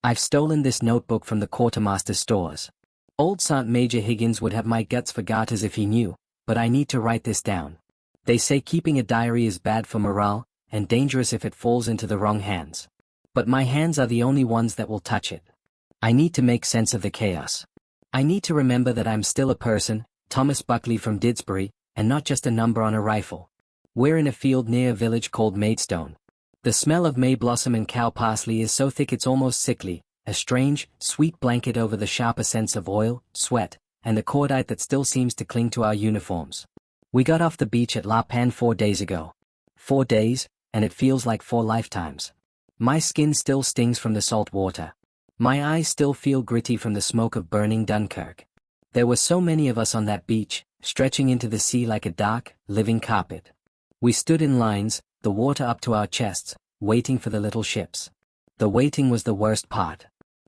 I've stolen this notebook from the quartermaster's stores. Old Sergeant Major Higgins would have my guts for garters if he knew, but I need to write this down. They say keeping a diary is bad for morale, and dangerous if it falls into the wrong hands. But my hands are the only ones that will touch it. I need to make sense of the chaos. I need to remember that I'm still a person, Thomas Buckley from Didsbury, and not just a number on a rifle. We're in a field near a village called Maidstone. The smell of may blossom and cow parsley is so thick it's almost sickly, a strange, sweet blanket over the sharper scents of oil, sweat, and the cordite that still seems to cling to our uniforms. We got off the beach at La Panne 4 days ago. 4 days, and it feels like 4 lifetimes. My skin still stings from the salt water. My eyes still feel gritty from the smoke of burning Dunkirk. There were so many of us on that beach, stretching into the sea like a dark, living carpet. We stood in lines, the water up to our chests, waiting for the little ships. The waiting was the worst part.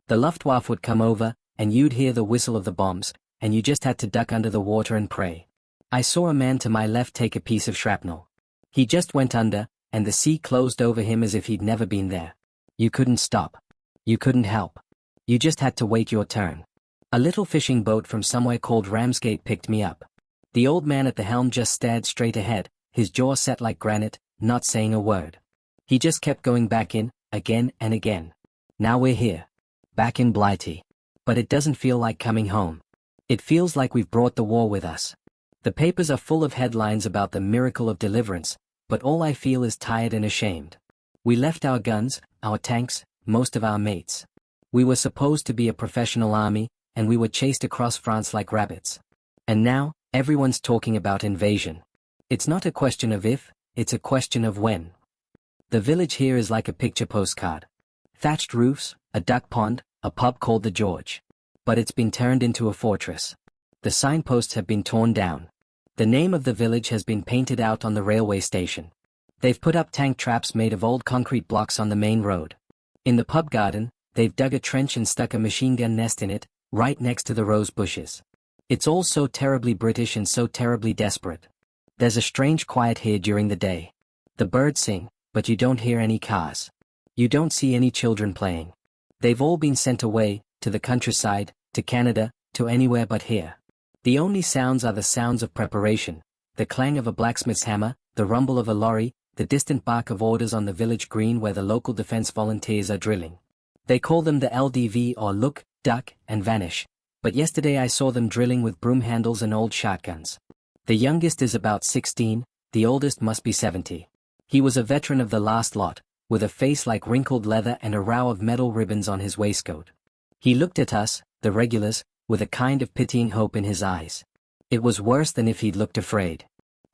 The Luftwaffe would come over, and you'd hear the whistle of the bombs, and you just had to duck under the water and pray. I saw a man to my left take a piece of shrapnel. He just went under, and the sea closed over him as if he'd never been there. You couldn't stop. You couldn't help. You just had to wait your turn. A little fishing boat from somewhere called Ramsgate picked me up. The old man at the helm just stared straight ahead, his jaw set like granite, not saying a word. He just kept going back in, again and again. Now we're here. Back in Blighty. But it doesn't feel like coming home. It feels like we've brought the war with us. The papers are full of headlines about the miracle of deliverance, but all I feel is tired and ashamed. We left our guns, our tanks, most of our mates. We were supposed to be a professional army, and we were chased across France like rabbits. And now, everyone's talking about invasion. It's not a question of if, it's a question of when. The village here is like a picture postcard. Thatched roofs, a duck pond, a pub called the George. But it's been turned into a fortress. The signposts have been torn down. The name of the village has been painted out on the railway station. They've put up tank traps made of old concrete blocks on the main road. In the pub garden, they've dug a trench and stuck a machine gun nest in it, right next to the rose bushes. It's all so terribly British and so terribly desperate. There's a strange quiet here during the day. The birds sing, but you don't hear any cars. You don't see any children playing. They've all been sent away, to the countryside, to Canada, to anywhere but here. The only sounds are the sounds of preparation, the clang of a blacksmith's hammer, the rumble of a lorry, the distant bark of orders on the village green where the local defense volunteers are drilling. They call them the LDV or look, duck, and vanish, but yesterday I saw them drilling with broom handles and old shotguns. The youngest is about 16, the oldest must be 70. He was a veteran of the last lot, with a face like wrinkled leather and a row of metal ribbons on his waistcoat. He looked at us, the regulars, with a kind of pitying hope in his eyes. It was worse than if he'd looked afraid.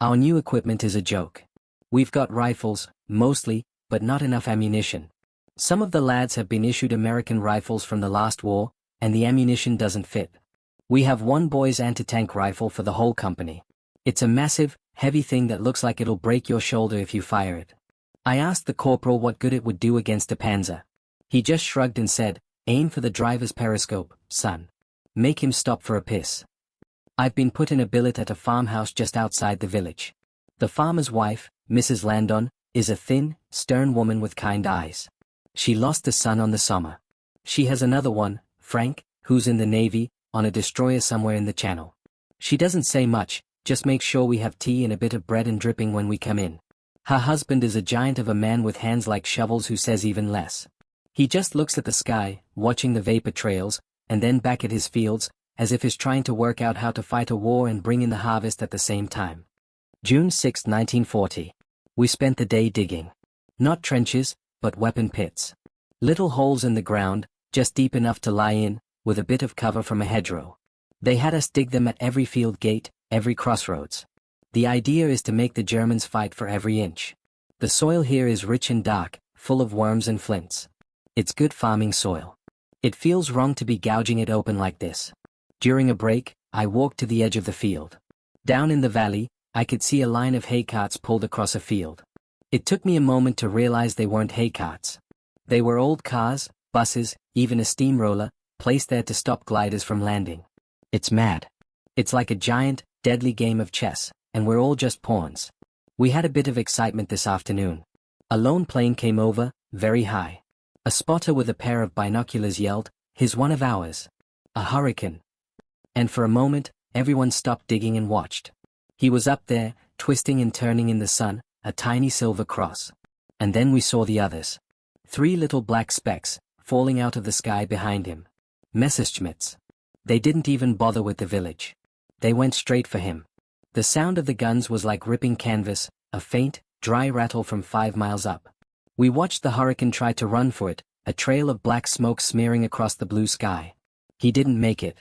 Our new equipment is a joke. We've got rifles, mostly, but not enough ammunition. Some of the lads have been issued American rifles from the last war, and the ammunition doesn't fit. We have one boy's anti-tank rifle for the whole company. It's a massive, heavy thing that looks like it'll break your shoulder if you fire it. I asked the corporal what good it would do against a panzer. He just shrugged and said, "Aim for the driver's periscope, son. Make him stop for a piss." I've been put in a billet at a farmhouse just outside the village. The farmer's wife, Mrs. Landon, is a thin, stern woman with kind eyes. She lost a son on the summer. She has another one, Frank, who's in the Navy, on a destroyer somewhere in the Channel. She doesn't say much, just makes sure we have tea and a bit of bread and dripping when we come in. Her husband is a giant of a man with hands like shovels who says even less. He just looks at the sky, watching the vapor trails, and then back at his fields, as if he's trying to work out how to fight a war and bring in the harvest at the same time. June 6, 1940. We spent the day digging. Not trenches, but weapon pits. Little holes in the ground, just deep enough to lie in, with a bit of cover from a hedgerow. They had us dig them at every field gate, every crossroads. The idea is to make the Germans fight for every inch. The soil here is rich and dark, full of worms and flints. It's good farming soil. It feels wrong to be gouging it open like this. During a break, I walked to the edge of the field. Down in the valley, I could see a line of hay carts pulled across a field. It took me a moment to realize they weren't hay carts. They were old cars, buses, even a steamroller, placed there to stop gliders from landing. It's mad. It's like a giant, deadly game of chess, and we're all just pawns. We had a bit of excitement this afternoon. A lone plane came over, very high. A spotter with a pair of binoculars yelled, "Here's one of ours. A hurricane." And for a moment, everyone stopped digging and watched. He was up there, twisting and turning in the sun, a tiny silver cross. And then we saw the others. 3 little black specks, falling out of the sky behind him. Messerschmitts. They didn't even bother with the village. They went straight for him. The sound of the guns was like ripping canvas, a faint, dry rattle from 5 miles up. We watched the hurricane try to run for it, a trail of black smoke smearing across the blue sky. He didn't make it.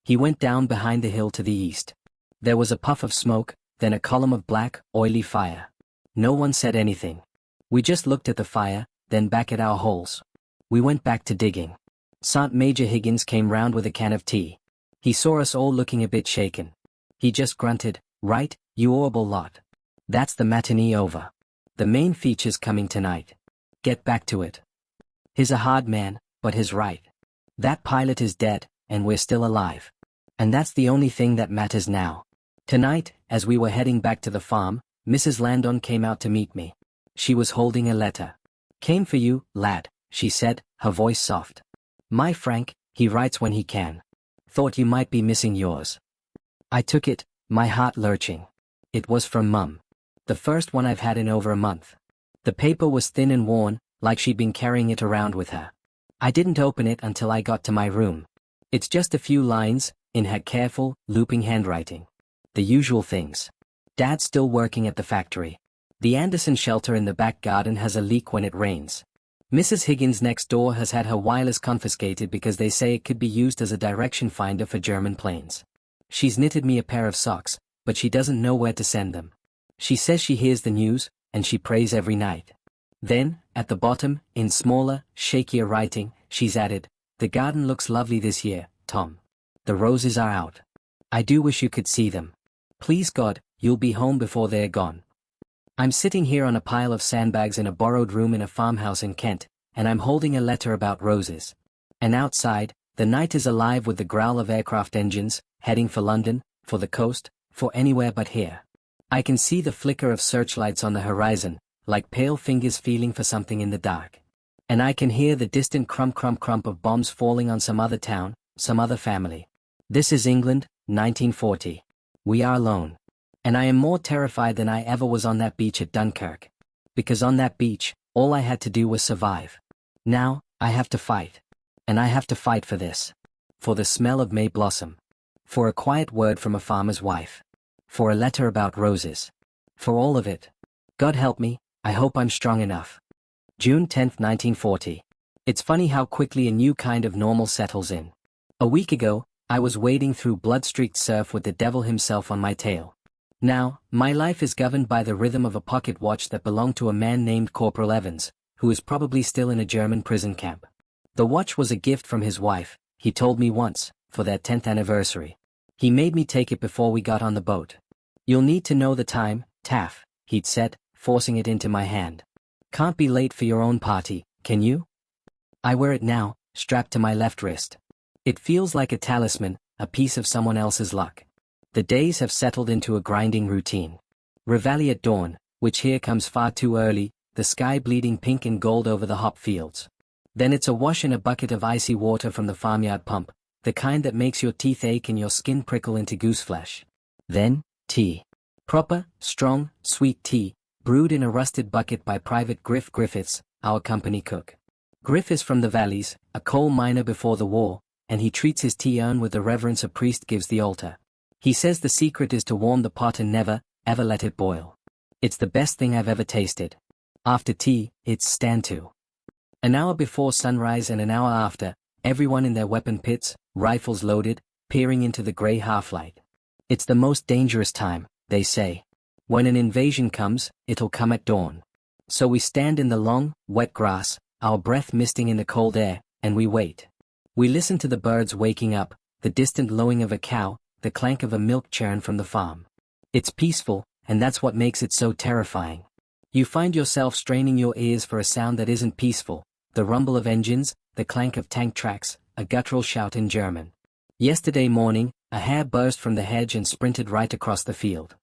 He went down behind the hill to the east. There was a puff of smoke, then a column of black, oily fire. No one said anything. We just looked at the fire, then back at our holes. We went back to digging. Sergeant Major Higgins came round with a can of tea. He saw us all looking a bit shaken. He just grunted, "Right, you horrible lot. That's the matinee over. The main feature's coming tonight. Get back to it." He's a hard man, but he's right. That pilot is dead, and we're still alive. And that's the only thing that matters now. Tonight, as we were heading back to the farm, Mrs. Landon came out to meet me. She was holding a letter. "Came for you, lad," she said, her voice soft. "My Frank, he writes when he can. Thought you might be missing yours." I took it, my heart lurching. It was from Mum. The first one I've had in over a month. The paper was thin and worn, like she'd been carrying it around with her. I didn't open it until I got to my room. It's just a few lines, in her careful, looping handwriting. The usual things. Dad's still working at the factory. The Anderson shelter in the back garden has a leak when it rains. Mrs. Higgins next door has had her wireless confiscated because they say it could be used as a direction finder for German planes. She's knitted me a pair of socks, but she doesn't know where to send them. She says she hears the news, and she prays every night. Then, at the bottom, in smaller, shakier writing, she's added, "The garden looks lovely this year, Tom. The roses are out. I do wish you could see them. Please God, you'll be home before they're gone." I'm sitting here on a pile of sandbags in a borrowed room in a farmhouse in Kent, and I'm holding a letter about roses. And outside, the night is alive with the growl of aircraft engines, heading for London, for the coast, for anywhere but here. I can see the flicker of searchlights on the horizon, like pale fingers feeling for something in the dark. And I can hear the distant crump crump crump of bombs falling on some other town, some other family. This is England, 1940. We are alone. And I am more terrified than I ever was on that beach at Dunkirk. Because on that beach, all I had to do was survive. Now, I have to fight. And I have to fight for this. For the smell of May blossom. For a quiet word from a farmer's wife. For a letter about roses. For all of it. God help me, I hope I'm strong enough. June 10, 1940. It's funny how quickly a new kind of normal settles in. A week ago, I was wading through blood-streaked surf with the devil himself on my tail. Now, my life is governed by the rhythm of a pocket watch that belonged to a man named Corporal Evans, who is probably still in a German prison camp. The watch was a gift from his wife, he told me once, for their 10th anniversary. He made me take it before we got on the boat. "You'll need to know the time, Taff," he'd said, forcing it into my hand. "Can't be late for your own party, can you?" I wear it now, strapped to my left wrist. It feels like a talisman, a piece of someone else's luck. The days have settled into a grinding routine. Reveille at dawn, which here comes far too early, the sky bleeding pink and gold over the hop fields. Then it's a wash in a bucket of icy water from the farmyard pump, the kind that makes your teeth ache and your skin prickle into gooseflesh. Then, tea. Proper, strong, sweet tea, brewed in a rusted bucket by Private Griff Griffiths, our company cook. Griff is from the valleys, a coal miner before the war, and he treats his tea urn with the reverence a priest gives the altar. He says the secret is to warm the pot and never, ever let it boil. It's the best thing I've ever tasted. After tea, it's stand to. An hour before sunrise and an hour after, everyone in their weapon pits, rifles loaded, peering into the grey half-light. It's the most dangerous time, they say. When an invasion comes, it'll come at dawn. So we stand in the long, wet grass, our breath misting in the cold air, and we wait. We listen to the birds waking up, the distant lowing of a cow, the clank of a milk churn from the farm. It's peaceful, and that's what makes it so terrifying. You find yourself straining your ears for a sound that isn't peaceful, the rumble of engines, the clank of tank tracks, a guttural shout in German. Yesterday morning, a hare burst from the hedge and sprinted right across the field.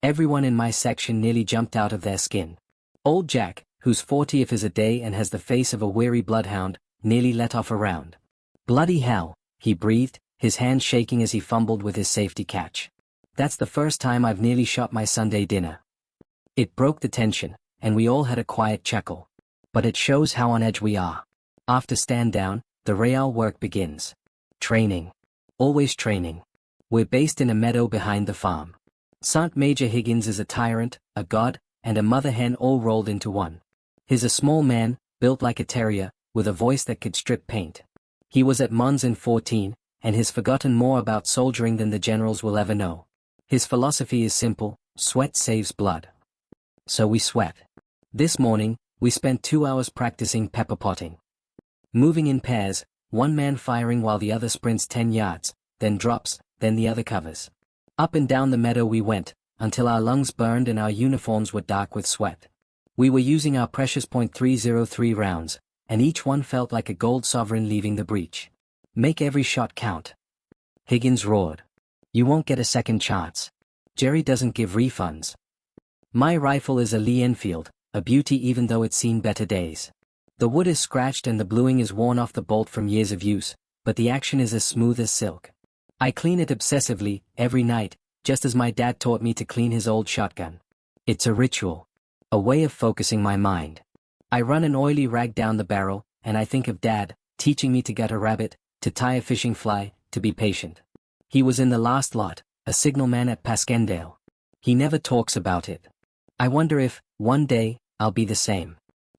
Everyone in my section nearly jumped out of their skin. Old Jack, whose 40th is a day and has the face of a weary bloodhound, nearly let off a round. Bloody hell, he breathed, his hand shaking as he fumbled with his safety catch. That's the first time I've nearly shot my Sunday dinner. It broke the tension, and we all had a quiet chuckle. But it shows how on edge we are. After stand down, the real work begins. Training. Always training. We're based in a meadow behind the farm. Sergeant Major Higgins is a tyrant, a god, and a mother hen all rolled into one. He's a small man, built like a terrier, with a voice that could strip paint. He was at Mons in 14, and has forgotten more about soldiering than the generals will ever know. His philosophy is simple: sweat saves blood. So we sweat. This morning, we spent 2 hours practicing pepper potting. Moving in pairs, one man firing while the other sprints 10 yards, then drops, then the other covers. Up and down the meadow we went, until our lungs burned and our uniforms were dark with sweat. We were using our precious .303 rounds, and each one felt like a gold sovereign leaving the breach. Make every shot count. Higgins roared. You won't get a second chance. Jerry doesn't give refunds. My rifle is a Lee Enfield, a beauty even though it's seen better days. The wood is scratched and the bluing is worn off the bolt from years of use, but the action is as smooth as silk. I clean it obsessively, every night, just as my dad taught me to clean his old shotgun. It's a ritual. A way of focusing my mind. I run an oily rag down the barrel, and I think of Dad, teaching me to gut a rabbit, to tie a fishing fly, to be patient. He was in the last lot, a signalman at Paskendale. He never talks about it. I wonder if, one day, I'll be the same.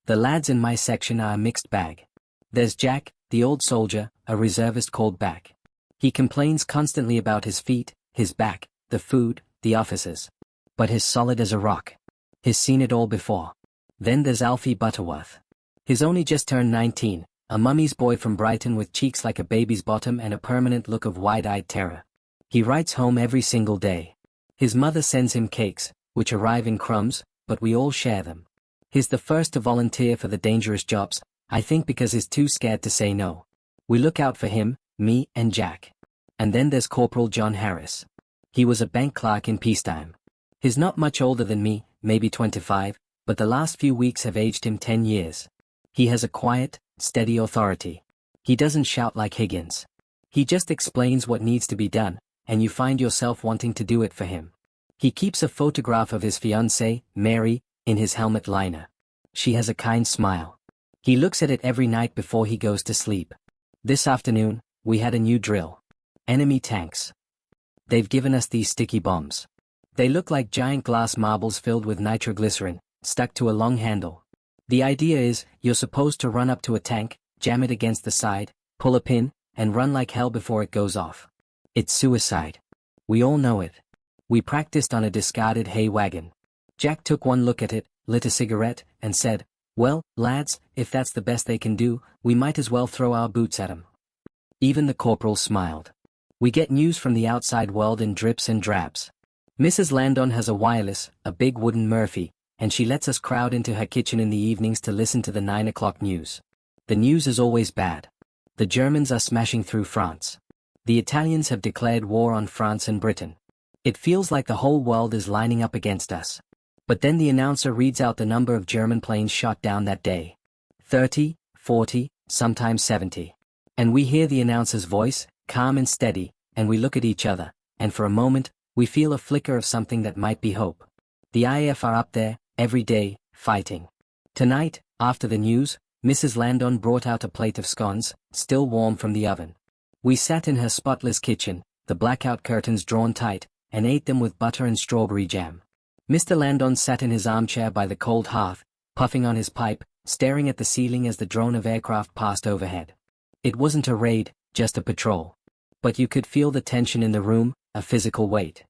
The lads in my section are a mixed bag. There's Jack, the old soldier, a reservist called back. He complains constantly about his feet, his back, the food, the officers. But he's solid as a rock. He's seen it all before. Then there's Alfie Butterworth. He's only just turned 19, a mummy's boy from Brighton with cheeks like a baby's bottom and a permanent look of wide-eyed terror. He writes home every single day. His mother sends him cakes, which arrive in crumbs, but we all share them. He's the first to volunteer for the dangerous jobs, I think because he's too scared to say no. We look out for him, me and Jack. And then there's Corporal John Harris. He was a bank clerk in peacetime. He's not much older than me, maybe 25, but the last few weeks have aged him 10 years. He has a quiet, steady authority. He doesn't shout like Higgins. He just explains what needs to be done, and you find yourself wanting to do it for him. He keeps a photograph of his fiancée, Mary, in his helmet liner. She has a kind smile. He looks at it every night before he goes to sleep. This afternoon, we had a new drill. Enemy tanks. They've given us these sticky bombs. They look like giant glass marbles filled with nitroglycerin, stuck to a long handle. The idea is, you're supposed to run up to a tank, jam it against the side, pull a pin, and run like hell before it goes off. It's suicide. We all know it. We practiced on a discarded hay wagon. Jack took one look at it, lit a cigarette, and said, well, lads, if that's the best they can do, we might as well throw our boots at 'em. Even the corporal smiled. We get news from the outside world in drips and drabs. Mrs. Landon has a wireless, a big wooden Murphy, and she lets us crowd into her kitchen in the evenings to listen to the 9 o'clock news. The news is always bad. The Germans are smashing through France. The Italians have declared war on France and Britain. It feels like the whole world is lining up against us. But then the announcer reads out the number of German planes shot down that day. 30, 40, sometimes 70. And we hear the announcer's voice, calm and steady, and we look at each other, and for a moment, we feel a flicker of something that might be hope. The IF are up there, every day, fighting. Tonight, after the news, Mrs. Landon brought out a plate of scones, still warm from the oven. We sat in her spotless kitchen, the blackout curtains drawn tight, and ate them with butter and strawberry jam. Mr. Landon sat in his armchair by the cold hearth, puffing on his pipe, staring at the ceiling as the drone of aircraft passed overhead. It wasn't a raid, just a patrol. But you could feel the tension in the room, a physical weight.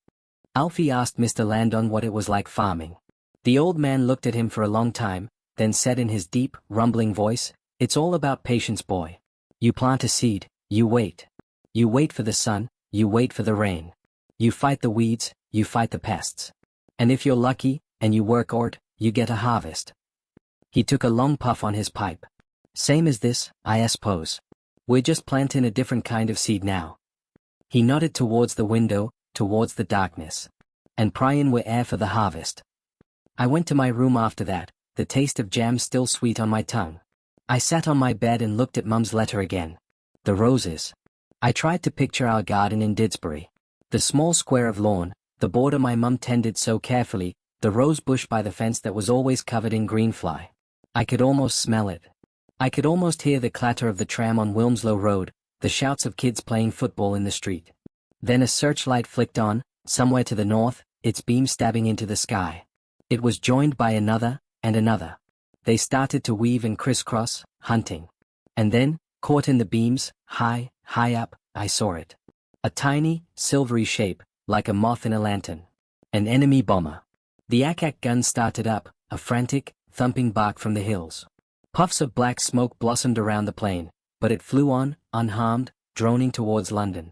Alfie asked Mr. Landon what it was like farming. The old man looked at him for a long time, then said in his deep, rumbling voice, "It's all about patience, boy. You plant a seed, you wait. You wait for the sun, you wait for the rain. You fight the weeds, you fight the pests. And if you're lucky, and you work hard, you get a harvest." He took a long puff on his pipe. "Same as this, I suppose. We're just planting a different kind of seed now." He nodded towards the window, towards the darkness. "And pryin' we're air for the harvest." I went to my room after that, the taste of jam still sweet on my tongue. I sat on my bed and looked at Mum's letter again. The roses. I tried to picture our garden in Didsbury. The small square of lawn, the border my mum tended so carefully, the rose bush by the fence that was always covered in greenfly. I could almost smell it. I could almost hear the clatter of the tram on Wilmslow Road, the shouts of kids playing football in the street. Then a searchlight flicked on, somewhere to the north, its beam stabbing into the sky. It was joined by another, and another. They started to weave and crisscross, hunting. And then, caught in the beams, high, high up, I saw it. A tiny, silvery shape, like a moth in a lantern. An enemy bomber. The ack-ack gun started up, a frantic, thumping bark from the hills. Puffs of black smoke blossomed around the plane, but it flew on, unharmed, droning towards London.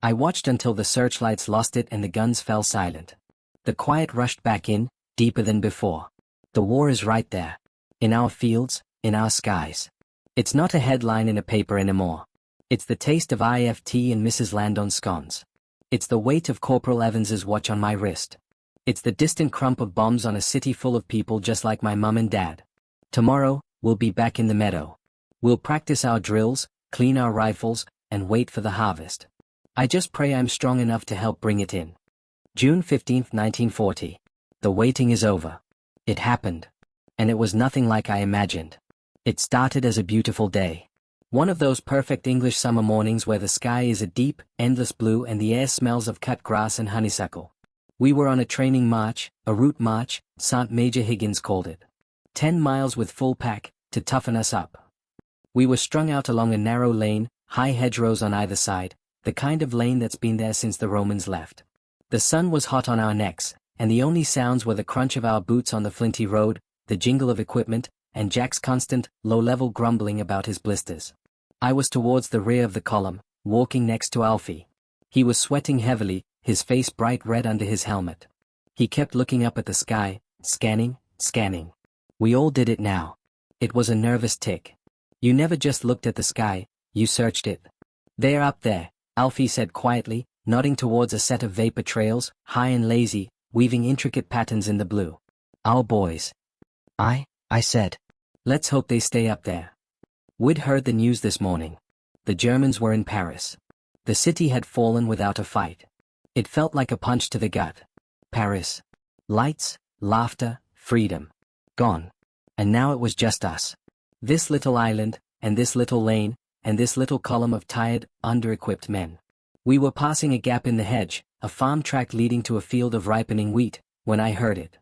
I watched until the searchlights lost it and the guns fell silent. The quiet rushed back in, deeper than before. The war is right there. In our fields, in our skies. It's not a headline in a paper anymore. It's the taste of IFT and Mrs. Landon's scones. It's the weight of Corporal Evans's watch on my wrist. It's the distant crump of bombs on a city full of people just like my mum and dad. Tomorrow, we'll be back in the meadow. We'll practice our drills, clean our rifles, and wait for the harvest. I just pray I'm strong enough to help bring it in. June 15, 1940. The waiting is over. It happened. And it was nothing like I imagined. It started as a beautiful day. One of those perfect English summer mornings where the sky is a deep, endless blue and the air smells of cut grass and honeysuckle. We were on a training march, a route march, Sergeant Major Higgins called it. 10 miles with full pack, to toughen us up. We were strung out along a narrow lane, high hedgerows on either side, the kind of lane that's been there since the Romans left. The sun was hot on our necks, and the only sounds were the crunch of our boots on the flinty road, the jingle of equipment, and Jack's constant, low-level grumbling about his blisters. I was towards the rear of the column, walking next to Alfie. He was sweating heavily, his face bright red under his helmet. He kept looking up at the sky, scanning, scanning. We all did it now. It was a nervous tick. You never just looked at the sky, you searched it. They're up there, Alfie said quietly, nodding towards a set of vapor trails, high and lazy, weaving intricate patterns in the blue. Our boys. I said. Let's hope they stay up there. We'd heard the news this morning. The Germans were in Paris. The city had fallen without a fight. It felt like a punch to the gut. Paris. Lights, laughter, freedom. Gone. And now it was just us. This little island, and this little lane, and this little column of tired, under-equipped men. We were passing a gap in the hedge, a farm track leading to a field of ripening wheat, when I heard it.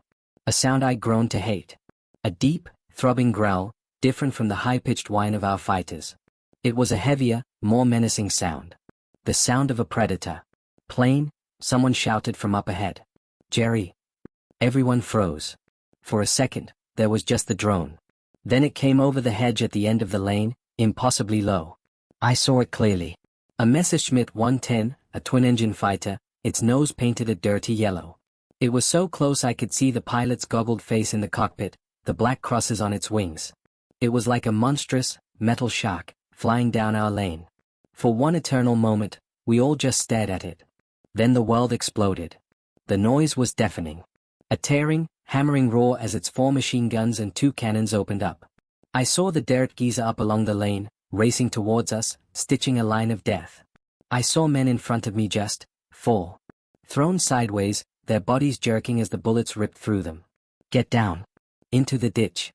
A sound I groaned to hate. A deep, throbbing growl, different from the high-pitched whine of our fighters. It was a heavier, more menacing sound. The sound of a predator. Plane, someone shouted from up ahead. Jerry. Everyone froze. For a second, there was just the drone. Then it came over the hedge at the end of the lane, impossibly low. I saw it clearly. A Messerschmitt 110, a twin-engine fighter, its nose painted a dirty yellow. It was so close I could see the pilot's goggled face in the cockpit, the black crosses on its wings. It was like a monstrous, metal shark, flying down our lane. For one eternal moment, we all just stared at it. Then the world exploded. The noise was deafening. A tearing, hammering roar as its 4 machine guns and 2 cannons opened up. I saw the Derek Geezer up along the lane, racing towards us, stitching a line of death. I saw men in front of me just fall. Thrown sideways, their bodies jerking as the bullets ripped through them. Get down. Into the ditch.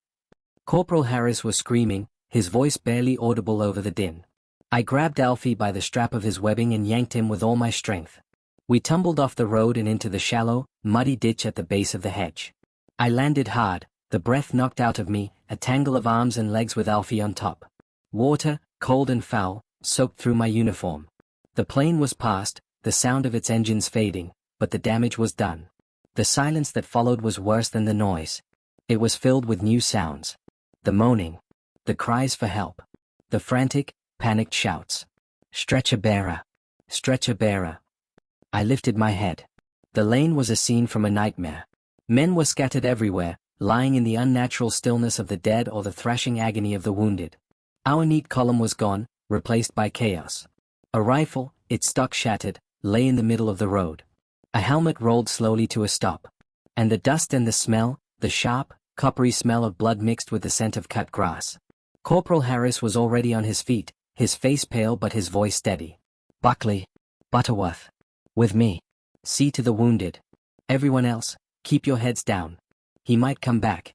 Corporal Harris was screaming, his voice barely audible over the din. I grabbed Alfie by the strap of his webbing and yanked him with all my strength. We tumbled off the road and into the shallow, muddy ditch at the base of the hedge. I landed hard, the breath knocked out of me, a tangle of arms and legs with Alfie on top. Water, cold and foul, soaked through my uniform. The plane was past, the sound of its engines fading, but the damage was done. The silence that followed was worse than the noise. It was filled with new sounds. The moaning. The cries for help. The frantic, panicked shouts. Stretcher bearer. Stretcher bearer. I lifted my head. The lane was a scene from a nightmare. Men were scattered everywhere, lying in the unnatural stillness of the dead or the thrashing agony of the wounded. Our neat column was gone, replaced by chaos. A rifle, its stock shattered, lay in the middle of the road. A helmet rolled slowly to a stop. And the dust and the smell, the sharp, coppery smell of blood mixed with the scent of cut grass. Corporal Harris was already on his feet, his face pale but his voice steady. "Buckley. Butterworth. With me. See to the wounded. Everyone else, keep your heads down. He might come back."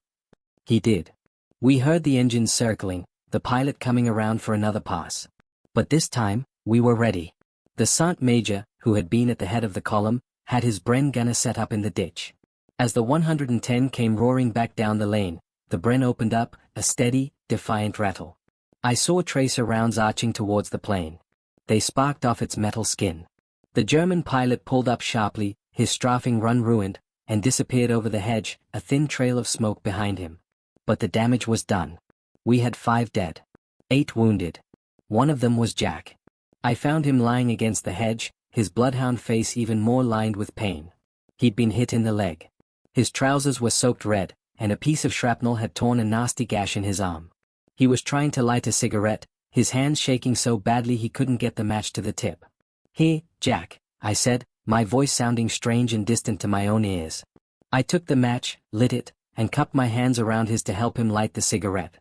He did. We heard the engines circling, the pilot coming around for another pass. But this time, we were ready. The sergeant major, who had been at the head of the column, had his Bren gunner set up in the ditch. As the 110 came roaring back down the lane, the Bren opened up, a steady, defiant rattle. I saw tracer rounds arching towards the plane. They sparked off its metal skin. The German pilot pulled up sharply, his strafing run ruined, and disappeared over the hedge, a thin trail of smoke behind him. But the damage was done. We had 5 dead. 8 wounded. One of them was Jack. I found him lying against the hedge, his bloodhound face even more lined with pain. He'd been hit in the leg. His trousers were soaked red, and a piece of shrapnel had torn a nasty gash in his arm. He was trying to light a cigarette, his hands shaking so badly he couldn't get the match to the tip. "Here, Jack," I said, my voice sounding strange and distant to my own ears. I took the match, lit it, and cupped my hands around his to help him light the cigarette.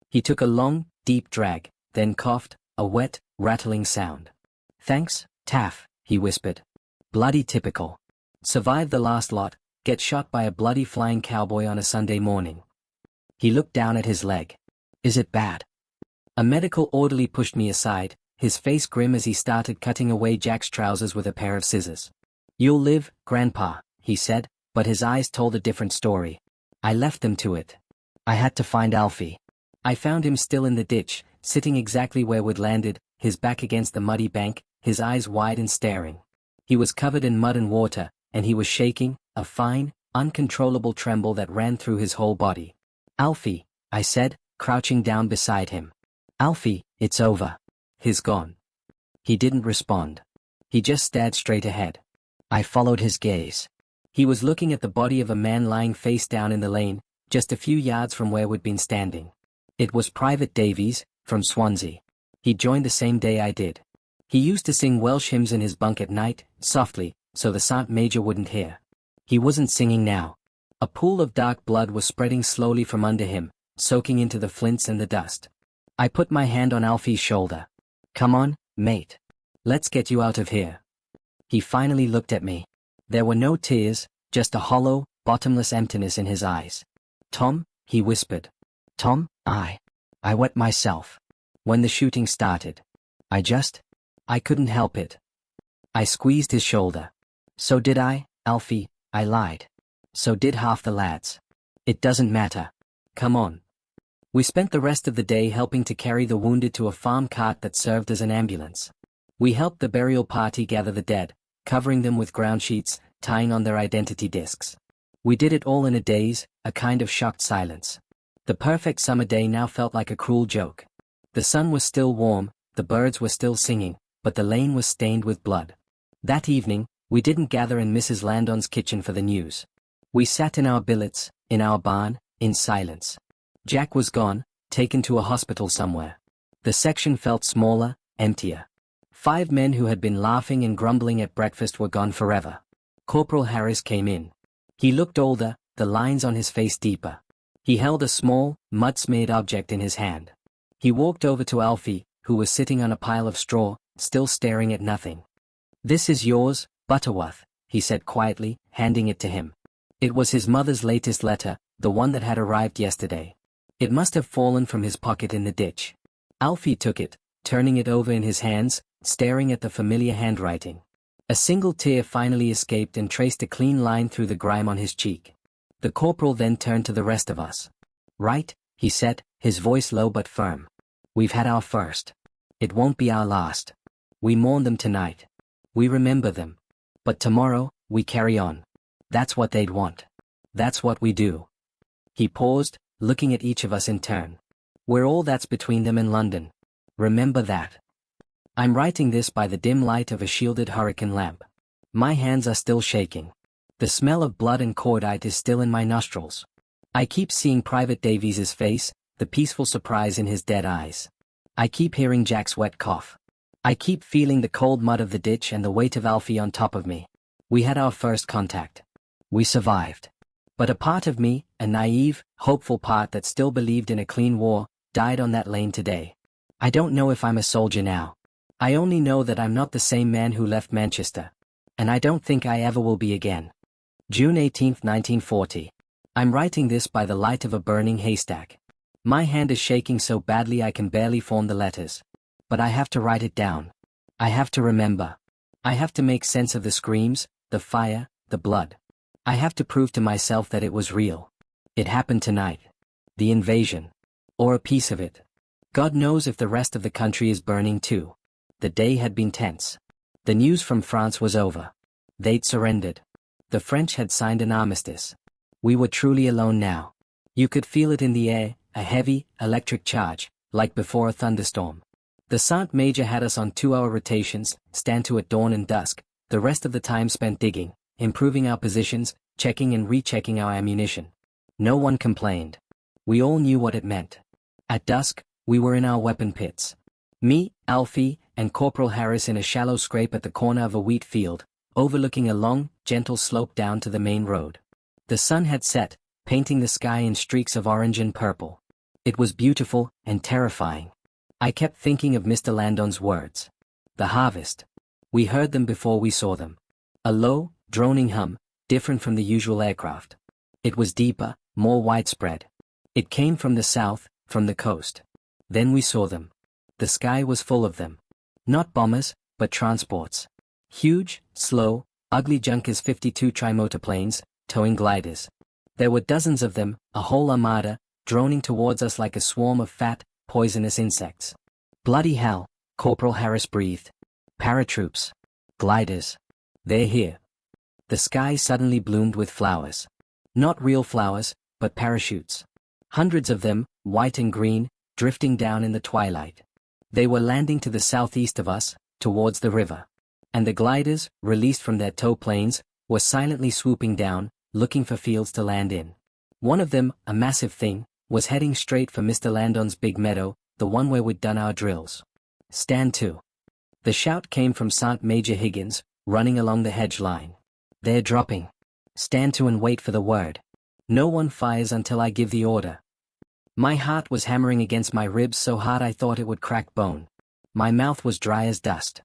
He took a long, deep drag, then coughed, a wet, rattling sound. "Thanks, Taff," he whispered. "Bloody typical. Survive the last lot, get shot by a bloody flying cowboy on a Sunday morning." He looked down at his leg. "Is it bad?" A medical orderly pushed me aside, his face grim as he started cutting away Jack's trousers with a pair of scissors. "You'll live, Grandpa," he said, but his eyes told a different story. I left them to it. I had to find Alfie. I found him still in the ditch, sitting exactly where we'd landed, his back against the muddy bank, his eyes wide and staring. He was covered in mud and water, and he was shaking, a fine, uncontrollable tremble that ran through his whole body. "Alfie," I said, crouching down beside him. "Alfie, it's over. He's gone." He didn't respond. He just stared straight ahead. I followed his gaze. He was looking at the body of a man lying face down in the lane, just a few yards from where we'd been standing. It was Private Davies, from Swansea. He joined the same day I did. He used to sing Welsh hymns in his bunk at night, softly, so the sergeant major wouldn't hear. He wasn't singing now. A pool of dark blood was spreading slowly from under him, soaking into the flints and the dust. I put my hand on Alfie's shoulder. "Come on, mate. Let's get you out of here." He finally looked at me. There were no tears, just a hollow, bottomless emptiness in his eyes. "Tom," he whispered. "Tom, I wet myself. When the shooting started. I couldn't help it." I squeezed his shoulder. "So did I, Alfie," I lied. "So did half the lads. It doesn't matter. Come on." We spent the rest of the day helping to carry the wounded to a farm cart that served as an ambulance. We helped the burial party gather the dead, covering them with ground sheets, tying on their identity discs. We did it all in a daze, a kind of shocked silence. The perfect summer day now felt like a cruel joke. The sun was still warm, the birds were still singing, but the lane was stained with blood. That evening, we didn't gather in Mrs. Landon's kitchen for the news. We sat in our billets, in our barn, in silence. Jack was gone, taken to a hospital somewhere. The section felt smaller, emptier. 5 men who had been laughing and grumbling at breakfast were gone forever. Corporal Harris came in. He looked older, the lines on his face deeper. He held a small, mud-smeared object in his hand. He walked over to Alfie, who was sitting on a pile of straw, still staring at nothing. "This is yours, Butterworth," he said quietly, handing it to him. It was his mother's latest letter, the one that had arrived yesterday. It must have fallen from his pocket in the ditch. Alfie took it, turning it over in his hands, staring at the familiar handwriting. A single tear finally escaped and traced a clean line through the grime on his cheek. The corporal then turned to the rest of us. "Right," he said, his voice low but firm. "We've had our first. It won't be our last. We mourn them tonight. We remember them. But tomorrow, we carry on. That's what they'd want. That's what we do." He paused, looking at each of us in turn. "We're all that's between them and London. Remember that." I'm writing this by the dim light of a shielded hurricane lamp. My hands are still shaking. The smell of blood and cordite is still in my nostrils. I keep seeing Private Davies's face, the peaceful surprise in his dead eyes. I keep hearing Jack's wet cough. I keep feeling the cold mud of the ditch and the weight of Alfie on top of me. We had our first contact. We survived. But a part of me, a naive, hopeful part that still believed in a clean war, died on that lane today. I don't know if I'm a soldier now. I only know that I'm not the same man who left Manchester. And I don't think I ever will be again. June 18, 1940. I'm writing this by the light of a burning haystack. My hand is shaking so badly I can barely form the letters. But I have to write it down. I have to remember. I have to make sense of the screams, the fire, the blood. I have to prove to myself that it was real. It happened tonight. The invasion. Or a piece of it. God knows if the rest of the country is burning too. The day had been tense. The news from France was over. They'd surrendered. The French had signed an armistice. We were truly alone now. You could feel it in the air, a heavy, electric charge, like before a thunderstorm. The Sergeant Major had us on 2-hour rotations, stand to at dawn and dusk, the rest of the time spent digging, improving our positions, checking and rechecking our ammunition. No one complained. We all knew what it meant. At dusk, we were in our weapon pits. Me, Alfie, and Corporal Harris in a shallow scrape at the corner of a wheat field, overlooking a long, gentle slope down to the main road. The sun had set, painting the sky in streaks of orange and purple. It was beautiful and terrifying. I kept thinking of Mr. Landon's words. The harvest. We heard them before we saw them. A low, droning hum, different from the usual aircraft. It was deeper, more widespread. It came from the south, from the coast. Then we saw them. The sky was full of them. Not bombers, but transports. Huge, slow, ugly Junkers 52 trimotor planes, towing gliders. There were dozens of them, a whole armada, droning towards us like a swarm of fat, poisonous insects. Bloody hell, Corporal Harris breathed. Paratroops. Gliders. They're here. The sky suddenly bloomed with flowers. Not real flowers, but parachutes. Hundreds of them, white and green, drifting down in the twilight. They were landing to the southeast of us, towards the river. And the gliders, released from their tow planes, were silently swooping down, looking for fields to land in. One of them, a massive thing, was heading straight for Mr. Landon's big meadow, the one where we'd done our drills. Stand to. The shout came from Sergeant Major Higgins, running along the hedge line. They're dropping. Stand to and wait for the word. No one fires until I give the order. My heart was hammering against my ribs so hard I thought it would crack bone. My mouth was dry as dust.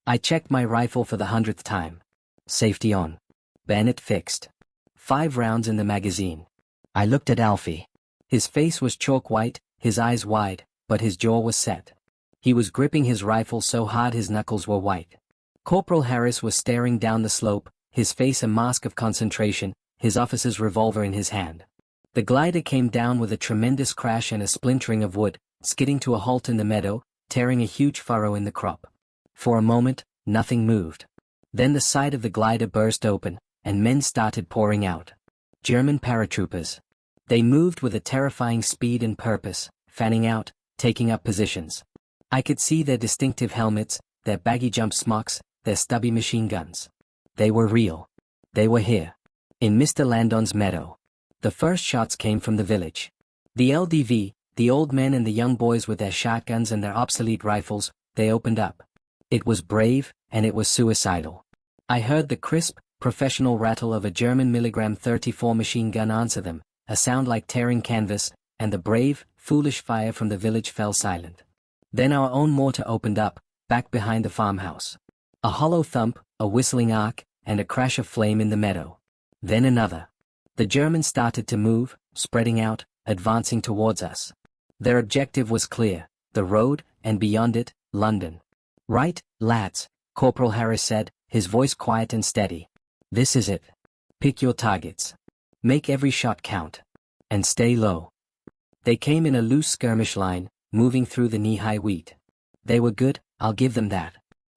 I checked my rifle for the 100th time. Safety on. Bayonet fixed. 5 rounds in the magazine. I looked at Alfie. His face was chalk white, his eyes wide, but his jaw was set. He was gripping his rifle so hard his knuckles were white. Corporal Harris was staring down the slope, his face a mask of concentration, his officer's revolver in his hand. The glider came down with a tremendous crash and a splintering of wood, skidding to a halt in the meadow, tearing a huge furrow in the crop. For a moment, nothing moved. Then the side of the glider burst open, and men started pouring out. German paratroopers. They moved with a terrifying speed and purpose, fanning out, taking up positions. I could see their distinctive helmets, their baggy jump smocks, their stubby machine guns. They were real. They were here. In Mr. Landon's meadow. The first shots came from the village. The LDV, the old men and the young boys with their shotguns and their obsolete rifles, they opened up. It was brave, and it was suicidal. I heard the crisp, professional rattle of a German milligram 34 machine gun answer them, a sound like tearing canvas, and the brave, foolish fire from the village fell silent. Then our own mortar opened up, back behind the farmhouse. A hollow thump, a whistling arc, and a crash of flame in the meadow. Then another. The Germans started to move, spreading out, advancing towards us. Their objective was clear, the road, and beyond it, London. Right, lads, Corporal Harris said, his voice quiet and steady. This is it. Pick your targets. Make every shot count. And stay low. They came in a loose skirmish line, moving through the knee-high wheat. They were good, I'll give them that.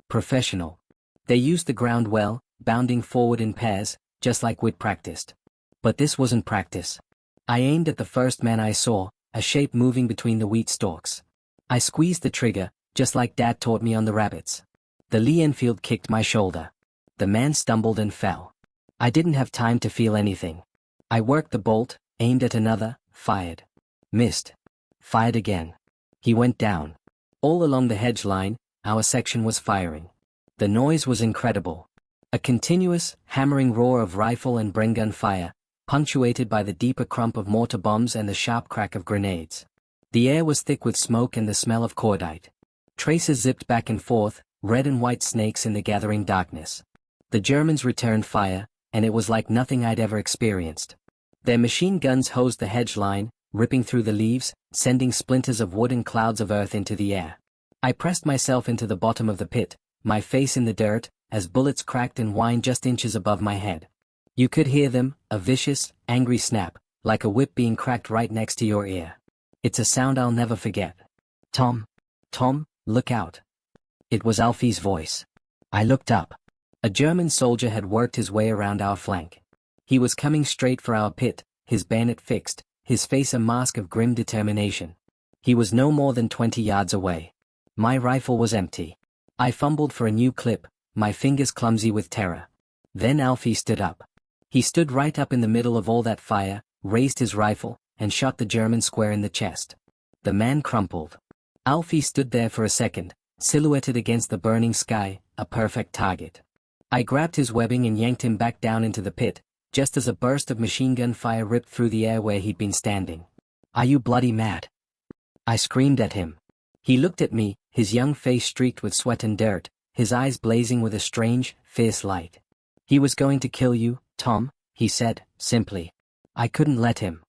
Professional. They used the ground well, bounding forward in pairs, just like we'd practiced. But this wasn't practice. I aimed at the first man I saw, a shape moving between the wheat stalks. I squeezed the trigger, just like Dad taught me on the rabbits. The Lee Enfield kicked my shoulder. The man stumbled and fell. I didn't have time to feel anything. I worked the bolt, aimed at another, fired. Missed. Fired again. He went down. All along the hedge line, our section was firing. The noise was incredible. A continuous, hammering roar of rifle and Bren gun fire, punctuated by the deeper crump of mortar bombs and the sharp crack of grenades. The air was thick with smoke and the smell of cordite. Tracers zipped back and forth, red and white snakes in the gathering darkness. The Germans returned fire, and it was like nothing I'd ever experienced. Their machine guns hosed the hedge line, ripping through the leaves, sending splinters of wood and clouds of earth into the air. I pressed myself into the bottom of the pit, my face in the dirt, as bullets cracked and whined just inches above my head. You could hear them, a vicious, angry snap, like a whip being cracked right next to your ear. It's a sound I'll never forget. Tom, look out. It was Alfie's voice. I looked up. A German soldier had worked his way around our flank. He was coming straight for our pit, his bayonet fixed, his face a mask of grim determination. He was no more than 20 yards away. My rifle was empty. I fumbled for a new clip, my fingers clumsy with terror. Then Alfie stood up. He stood right up in the middle of all that fire, raised his rifle, and shot the German square in the chest. The man crumpled. Alfie stood there for a second, silhouetted against the burning sky, a perfect target. I grabbed his webbing and yanked him back down into the pit, just as a burst of machine gun fire ripped through the air where he'd been standing. Are you bloody mad? I screamed at him. He looked at me, his young face streaked with sweat and dirt, his eyes blazing with a strange, fierce light. He was going to kill you, Tom, he said, simply. I couldn't let him.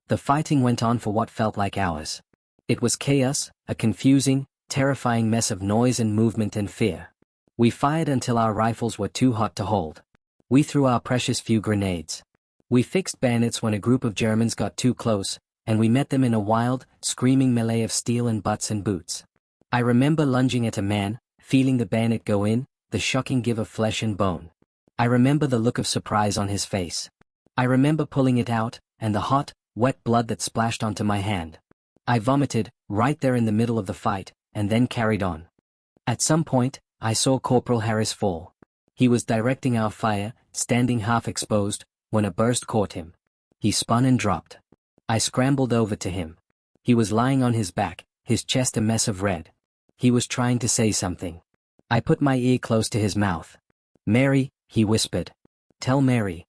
The fighting went on for what felt like hours. It was chaos, a confusing, terrifying mess of noise and movement and fear. We fired until our rifles were too hot to hold. We threw our precious few grenades. We fixed bayonets when a group of Germans got too close, and we met them in a wild, screaming melee of steel and butts and boots. I remember lunging at a man, feeling the bayonet go in, the shocking give of flesh and bone. I remember the look of surprise on his face. I remember pulling it out, and the hot, wet blood that splashed onto my hand. I vomited, right there in the middle of the fight, and then carried on. At some point, I saw Corporal Harris fall. He was directing our fire, standing half exposed, when a burst caught him. He spun and dropped. I scrambled over to him. He was lying on his back, his chest a mess of red. He was trying to say something. I put my ear close to his mouth. Mary, he whispered. Tell Mary.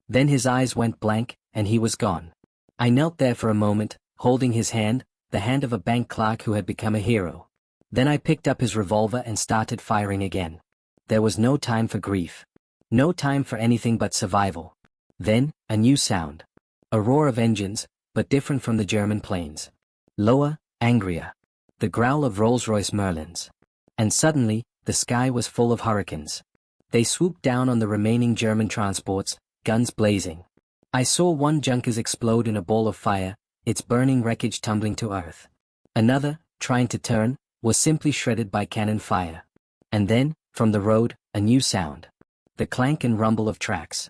Then his eyes went blank, and he was gone. I knelt there for a moment, holding his hand, the hand of a bank clerk who had become a hero. Then I picked up his revolver and started firing again. There was no time for grief. No time for anything but survival. Then, a new sound. A roar of engines, but different from the German planes. Lower, angrier. The growl of Rolls-Royce Merlins. And suddenly, the sky was full of hurricanes. They swooped down on the remaining German transports, guns blazing. I saw one Junkers explode in a ball of fire, its burning wreckage tumbling to earth. Another, trying to turn, was simply shredded by cannon fire. And then, from the road, a new sound. The clank and rumble of tracks.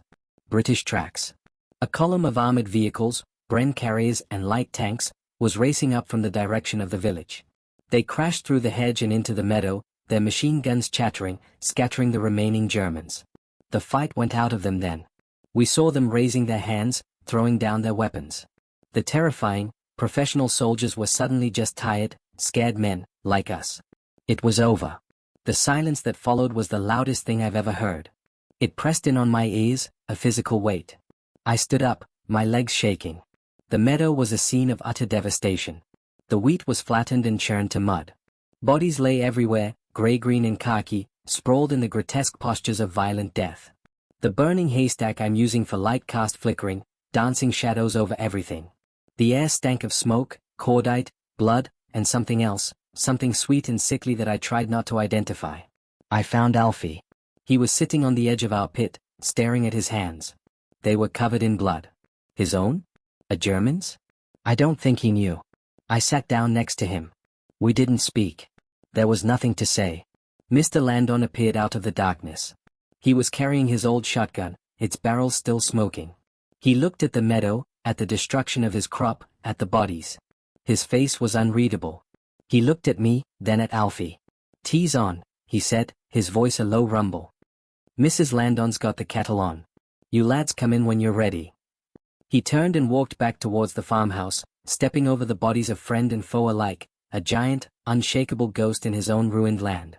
British tracks. A column of armored vehicles, Bren carriers and light tanks, was racing up from the direction of the village. They crashed through the hedge and into the meadow, their machine guns chattering, scattering the remaining Germans. The fight went out of them then. We saw them raising their hands, throwing down their weapons. The terrifying, professional soldiers were suddenly just tired, scared men, like us. It was over. The silence that followed was the loudest thing I've ever heard. It pressed in on my ears, a physical weight. I stood up, my legs shaking. The meadow was a scene of utter devastation. The wheat was flattened and churned to mud. Bodies lay everywhere, gray-green and khaki, sprawled in the grotesque postures of violent death. The burning haystack I'm using for light cast flickering, dancing shadows over everything. The air stank of smoke, cordite, blood, and something else, something sweet and sickly that I tried not to identify. I found Alfie. He was sitting on the edge of our pit, staring at his hands. They were covered in blood. His own? A German's? I don't think he knew. I sat down next to him. We didn't speak. There was nothing to say. Mr. Landon appeared out of the darkness. He was carrying his old shotgun, its barrel still smoking. He looked at the meadow, at the destruction of his crop, at the bodies. His face was unreadable. He looked at me, then at Alfie. "Tea's on," he said, his voice a low rumble. "Mrs. Landon's got the kettle on. You lads come in when you're ready." He turned and walked back towards the farmhouse, stepping over the bodies of friend and foe alike, a giant, unshakable ghost in his own ruined land.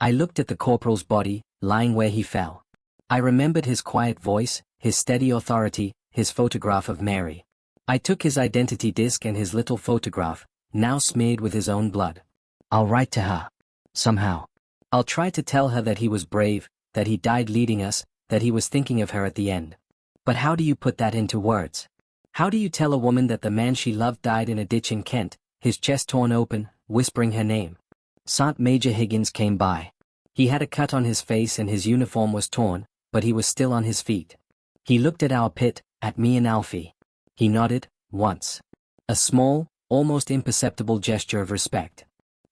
I looked at the corporal's body, lying where he fell. I remembered his quiet voice, his steady authority, his photograph of Mary. I took his identity disc and his little photograph, now smeared with his own blood. I'll write to her. Somehow. I'll try to tell her that he was brave, that he died leading us, that he was thinking of her at the end. But how do you put that into words? How do you tell a woman that the man she loved died in a ditch in Kent, his chest torn open, whispering her name? Sergeant Major Higgins came by. He had a cut on his face and his uniform was torn, but he was still on his feet. He looked at our pit, at me and Alfie. He nodded, once. A small, almost imperceptible gesture of respect.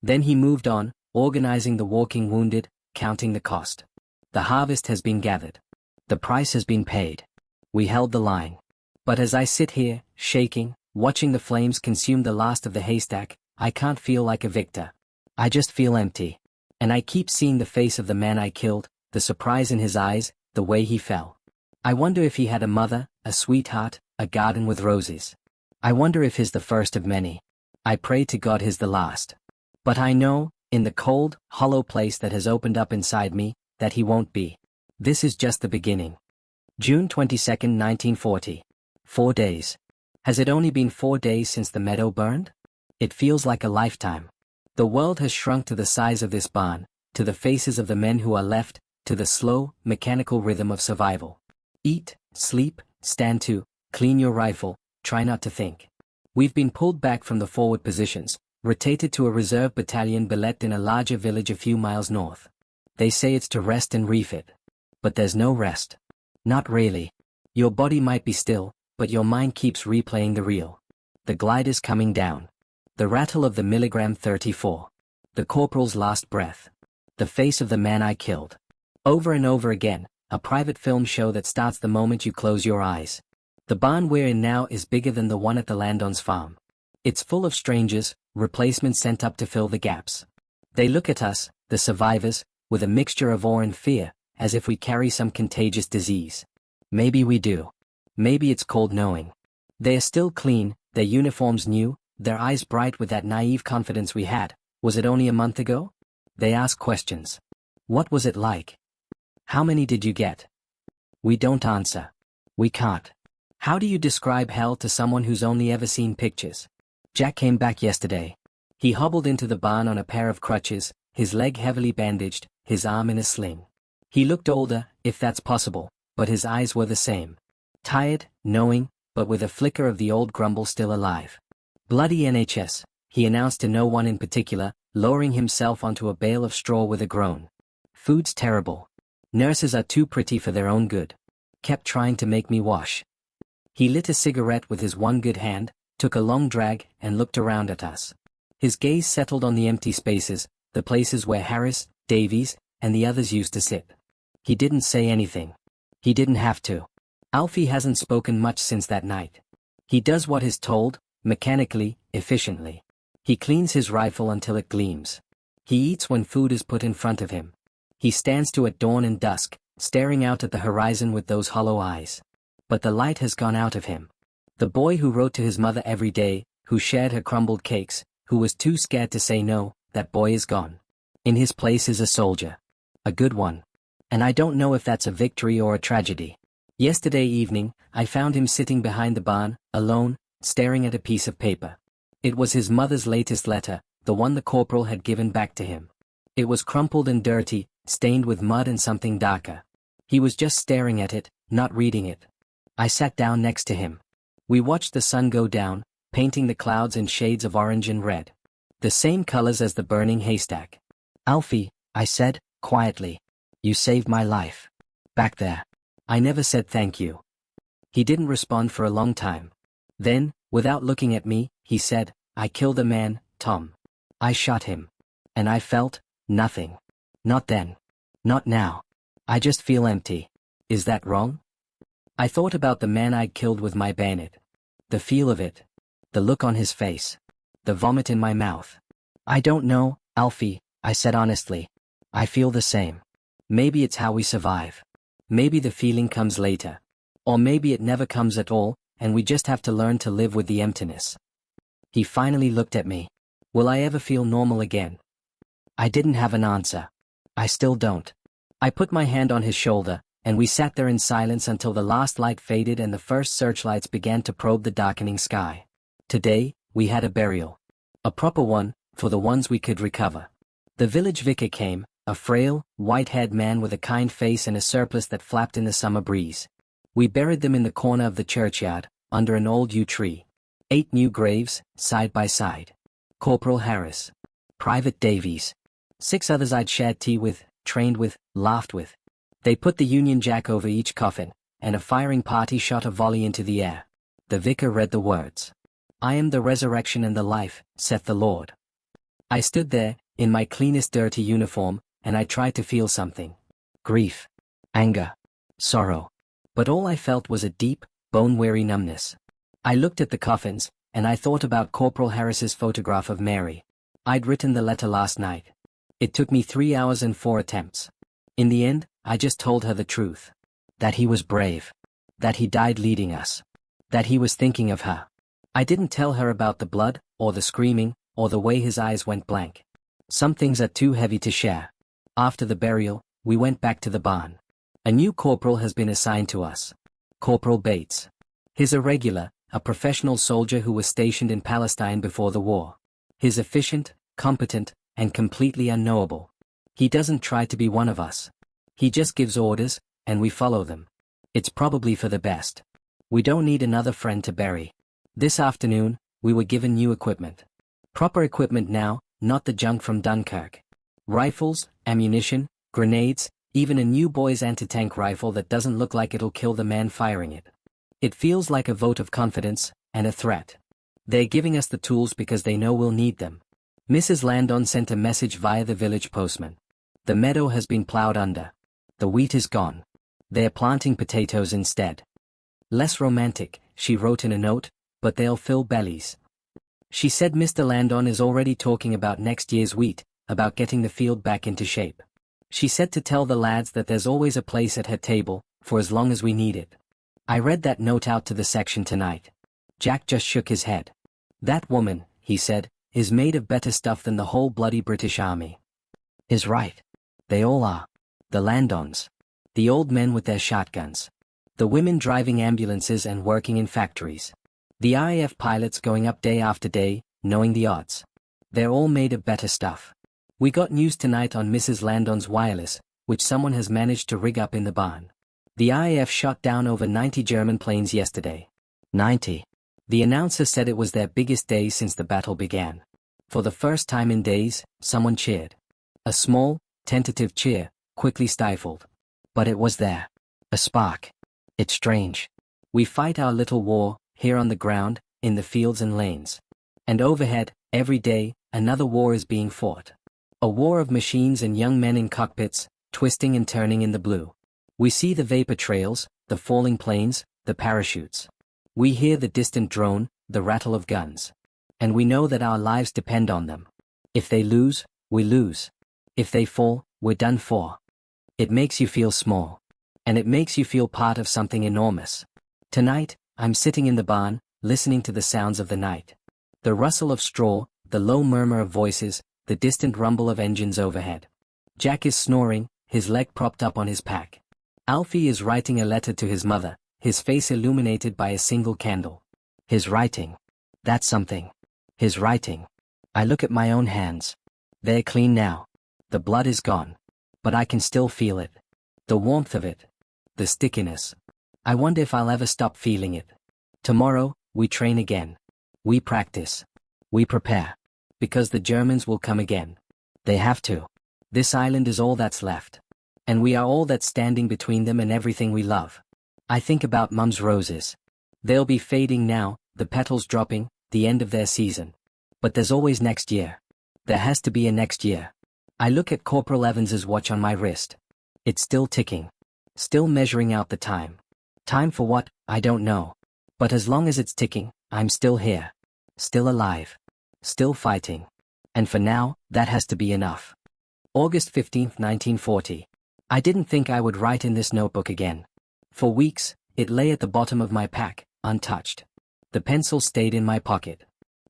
Then he moved on, organizing the walking wounded, counting the cost. The harvest has been gathered. The price has been paid. We held the line. But as I sit here, shaking, watching the flames consume the last of the haystack, I can't feel like a victor. I just feel empty. And I keep seeing the face of the man I killed, the surprise in his eyes, the way he fell. I wonder if he had a mother, a sweetheart, a garden with roses. I wonder if he's the first of many. I pray to God he's the last. But I know, in the cold, hollow place that has opened up inside me, that he won't be. This is just the beginning. June 22, 1940. 4 days. Has it only been 4 days since the meadow burned? It feels like a lifetime. The world has shrunk to the size of this barn, to the faces of the men who are left, to the slow, mechanical rhythm of survival. Eat, sleep, stand to, clean your rifle, try not to think. We've been pulled back from the forward positions, rotated to a reserve battalion billeted in a larger village a few miles north. They say it's to rest and refit. But there's no rest. Not really. Your body might be still, but your mind keeps replaying the reel. The glider's coming down. The rattle of the milligram 34. The corporal's last breath. The face of the man I killed. Over and over again, a private film show that starts the moment you close your eyes. The barn we're in now is bigger than the one at the Landon's farm. It's full of strangers, replacements sent up to fill the gaps. They look at us, the survivors, with a mixture of awe and fear, as if we carry some contagious disease. Maybe we do. Maybe it's cold knowing. They are still clean, their uniforms new, their eyes bright with that naive confidence we had. Was it only a month ago? They ask questions. What was it like? How many did you get? We don't answer. We can't. How do you describe hell to someone who's only ever seen pictures? Jack came back yesterday. He hobbled into the barn on a pair of crutches, his leg heavily bandaged, his arm in a sling. He looked older, if that's possible, but his eyes were the same. Tired, knowing, but with a flicker of the old grumble still alive. Bloody NHS, he announced to no one in particular, lowering himself onto a bale of straw with a groan. Food's terrible. Nurses are too pretty for their own good. Kept trying to make me wash. He lit a cigarette with his one good hand, took a long drag, and looked around at us. His gaze settled on the empty spaces, the places where Harris, Davies, and the others used to sit. He didn't say anything. He didn't have to. Alfie hasn't spoken much since that night. He does what is told, mechanically, efficiently. He cleans his rifle until it gleams. He eats when food is put in front of him. He stands to at dawn and dusk, staring out at the horizon with those hollow eyes. But the light has gone out of him. The boy who wrote to his mother every day, who shared her crumbled cakes, who was too scared to say no, that boy is gone. In his place is a soldier. A good one. And I don't know if that's a victory or a tragedy. Yesterday evening, I found him sitting behind the barn, alone, staring at a piece of paper. It was his mother's latest letter, the one the corporal had given back to him. It was crumpled and dirty, stained with mud and something darker. He was just staring at it, not reading it. I sat down next to him. We watched the sun go down, painting the clouds in shades of orange and red. The same colors as the burning haystack. Alfie, I said, quietly. You saved my life. Back there. I never said thank you. He didn't respond for a long time. Then, without looking at me, he said, I killed a man, Tom. I shot him. And I felt nothing. Not then. Not now. I just feel empty. Is that wrong? I thought about the man I'd killed with my bayonet. The feel of it. The look on his face. The vomit in my mouth. I don't know, Alfie, I said honestly. I feel the same. Maybe it's how we survive. Maybe the feeling comes later. Or maybe it never comes at all, and we just have to learn to live with the emptiness. He finally looked at me. Will I ever feel normal again? I didn't have an answer. I still don't. I put my hand on his shoulder, and we sat there in silence until the last light faded and the first searchlights began to probe the darkening sky. Today, we had a burial. A proper one, for the ones we could recover. The village vicar came, a frail, white-haired man with a kind face and a surplice that flapped in the summer breeze. We buried them in the corner of the churchyard, under an old yew tree. 8 new graves, side by side. Corporal Harris. Private Davies. 6 others I'd shared tea with, trained with, laughed with. They put the Union Jack over each coffin, and a firing party shot a volley into the air. The vicar read the words. I am the resurrection and the life, saith the Lord. I stood there, in my cleanest dirty uniform, and I tried to feel something. Grief. Anger. Sorrow. But all I felt was a deep, bone-weary numbness. I looked at the coffins, and I thought about Corporal Harris's photograph of Mary. I'd written the letter last night. It took me 3 hours and 4 attempts. In the end, I just told her the truth. That he was brave. That he died leading us. That he was thinking of her. I didn't tell her about the blood, or the screaming, or the way his eyes went blank. Some things are too heavy to share. After the burial, we went back to the barn. A new corporal has been assigned to us. Corporal Bates. He's a regular, a professional soldier who was stationed in Palestine before the war. He's efficient, competent, and completely unknowable. He doesn't try to be one of us. He just gives orders, and we follow them. It's probably for the best. We don't need another friend to bury. This afternoon, we were given new equipment. Proper equipment now, not the junk from Dunkirk. Rifles, ammunition, grenades, even a new boy's anti-tank rifle that doesn't look like it'll kill the man firing it. It feels like a vote of confidence, and a threat. They're giving us the tools because they know we'll need them. Mrs. Landon sent a message via the village postman. The meadow has been plowed under. The wheat is gone. They're planting potatoes instead. Less romantic, she wrote in a note, but they'll fill bellies. She said Mr. Landon is already talking about next year's wheat, about getting the field back into shape. She said to tell the lads that there's always a place at her table, for as long as we need it. I read that note out to the section tonight. Jack just shook his head. That woman, he said, is made of better stuff than the whole bloody British Army. He's right. They all are. The Landons. The old men with their shotguns. The women driving ambulances and working in factories. The RAF pilots going up day after day, knowing the odds. They're all made of better stuff. We got news tonight on Mrs. Landon's wireless, which someone has managed to rig up in the barn. The RAF shot down over 90 German planes yesterday. 90. The announcer said it was their biggest day since the battle began. For the first time in days, someone cheered. A small, tentative cheer, quickly stifled. But it was there. A spark. It's strange. We fight our little war, here on the ground, in the fields and lanes. And overhead, every day, another war is being fought. A war of machines and young men in cockpits, twisting and turning in the blue. We see the vapor trails, the falling planes, the parachutes. We hear the distant drone, the rattle of guns. And we know that our lives depend on them. If they lose, we lose. If they fall, we're done for. It makes you feel small. And it makes you feel part of something enormous. Tonight, I'm sitting in the barn, listening to the sounds of the night. The rustle of straw, the low murmur of voices, the distant rumble of engines overhead. Jack is snoring, his leg propped up on his pack. Alfie is writing a letter to his mother, his face illuminated by a single candle. His writing. That's something. His writing. I look at my own hands. They're clean now. The blood is gone. But I can still feel it. The warmth of it. The stickiness. I wonder if I'll ever stop feeling it. Tomorrow, we train again. We practice. We prepare. Because the Germans will come again. They have to. This island is all that's left. And we are all that's standing between them and everything we love. I think about Mum's roses. They'll be fading now, the petals dropping, the end of their season. But there's always next year. There has to be a next year. I look at Corporal Evans's watch on my wrist. It's still ticking. Still measuring out the time. Time for what, I don't know. But as long as it's ticking, I'm still here. Still alive. Still fighting. And for now, that has to be enough. August 15, 1940. I didn't think I would write in this notebook again. For weeks, it lay at the bottom of my pack, untouched. The pencil stayed in my pocket.